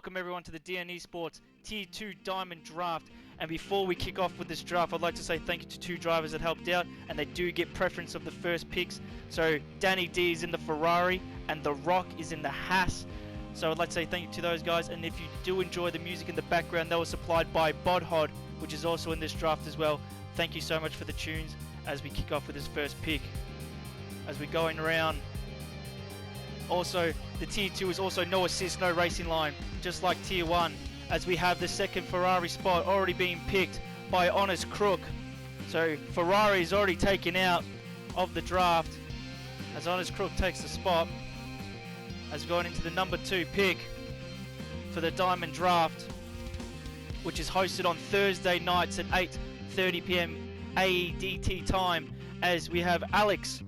Welcome everyone to the DN Esports Tier 2 Diamond Draft. And before we kick off with this draft, I'd like to say thank you to two drivers that helped out, and they do get preference of the first picks. So Danny D is in the Ferrari and The Rock is in the Haas. So I'd like to say thank you to those guys, and if you do enjoy the music in the background, that was supplied by Bodhod, which is also in this draft as well. Thank you so much for the tunes as we kick off with this first pick. As we're going around, also the Tier 2 is also no assist, no racing line, just like Tier 1, as we have the second Ferrari spot already being picked by Honest Crook. So Ferrari is already taken out of the draft as Honest Crook takes the spot, as going into the number 2 pick for the Diamond Draft, which is hosted on Thursday nights at 8:30 PM AEDT time, as we have Alex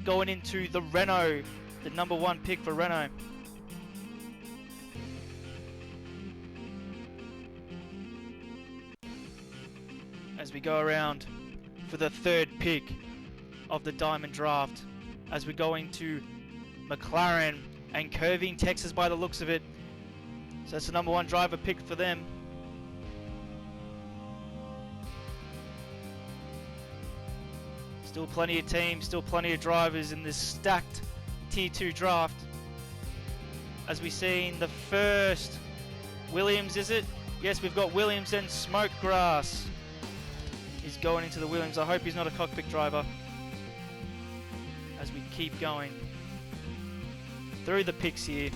going into the Renault, the number 1 pick for Renault. As we go around for the 3rd pick of the Diamond Draft, as we're going to McLaren and Curving, Texas by the looks of it. So that's the number 1 driver pick for them. Still plenty of teams, still plenty of drivers in this stacked Tier 2 draft. As we see in the first, Williams, is it? Yes, we've got Williams and Smokegrass. He's going into the Williams. I hope he's not a cockpit driver. As we keep going through the picks here.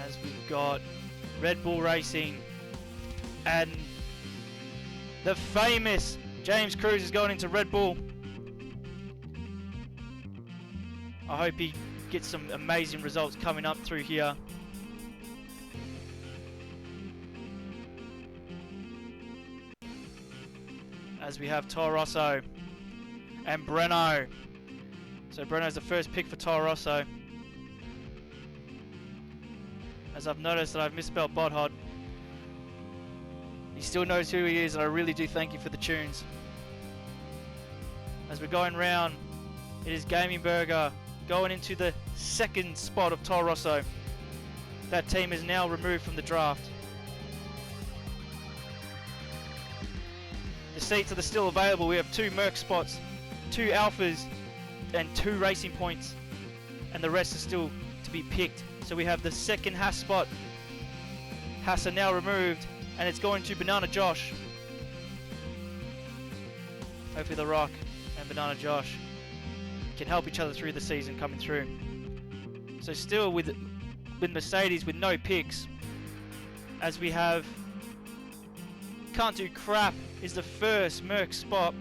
As we've got Red Bull Racing and the famous James Cruz is going into Red Bull. I hope he gets some amazing results coming up through here. As we have Toro Rosso and Breno. So Breno's the first pick for Toro Rosso. As I've noticed that I've misspelled Bodhod. He still knows who he is, and I really do thank you for the tunes. As we're going round, it is Gaming Burger going into the 2nd spot of Toro Rosso. That team is now removed from the draft. The seats are still available. We have 2 Merc spots, 2 Alphas, and 2 Racing Points, and the rest are still to be picked. So we have the 2nd Haas spot. Haas are now removed, and it's going to Banana Josh. Hopefully The Rock and Banana Josh can help each other through the season coming through. So still with Mercedes with no picks, as we have Can't Do Crap is the first Merc spot.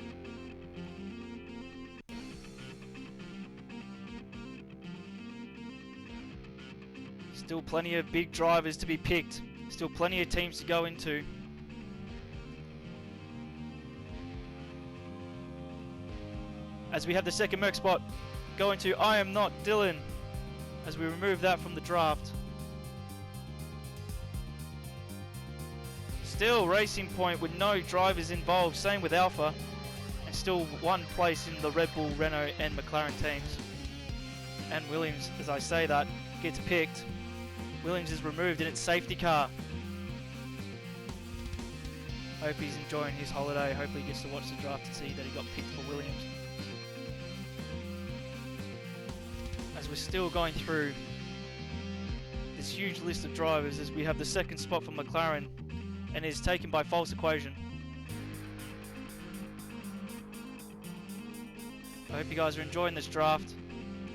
Still plenty of big drivers to be picked. Still plenty of teams to go into. As we have the 2nd Merc spot going to I Am Not Dylan, as we remove that from the draft. Still Racing Point with no drivers involved, same with Alpha, and still 1 place in the Red Bull, Renault and McLaren teams. And Williams, as I say that, gets picked. Williams is removed in its safety car. Hope he's enjoying his holiday. Hopefully he gets to watch the draft to see that he got picked for Williams. As we're still going through this huge list of drivers, as we have the 2nd spot for McLaren, and is taken by False Equation. I hope you guys are enjoying this draft.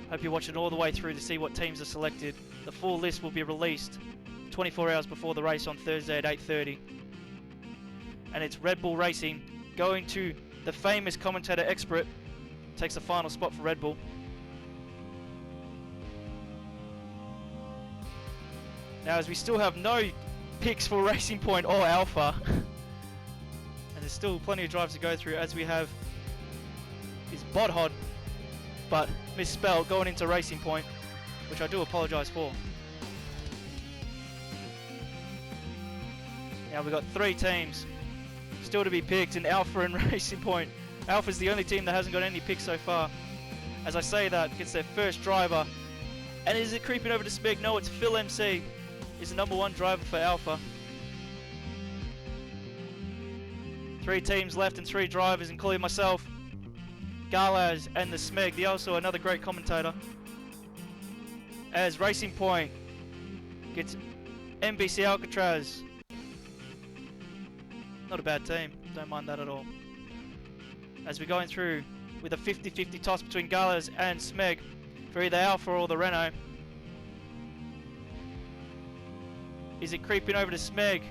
Hope you're watching all the way through to see what teams are selected. The full list will be released 24 hours before the race on Thursday at 8:30. And it's Red Bull Racing going to the famous commentator Expert. Takes the final spot for Red Bull. Now, as we still have no picks for Racing Point or Alpha, and there's still plenty of drives to go through, as we have is Bodhod, but misspelled, going into Racing Point, which I do apologise for. Now we've got 3 teams still to be picked in Alpha and Racing Point. Alpha's the only team that hasn't got any picks so far. As I say that, gets their first driver And is it creeping over to Smeg? No, it's Phil MC. He's the #1 driver for Alpha. 3 teams left and 3 drivers, including myself, Galaz, and the Smeg. The also another great commentator. As Racing Point gets NBC Alcatraz. Not a bad team. Don't mind that at all. As we're going through with a 50-50 toss between Galaz and Smeg for either Alpha or the Renault. Is it creeping over to Smeg?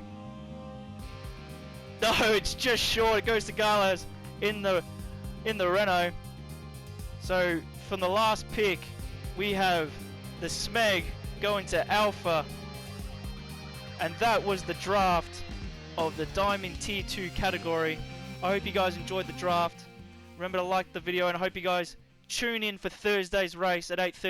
No, it's just short. It goes to Galaz in the Renault. So from the last pick, we have the Smeg going to Alpha, and that was the draft of the Diamond Tier 2 category. I hope you guys enjoyed the draft. Remember to like the video, and I hope you guys tune in for Thursday's race at 8:30.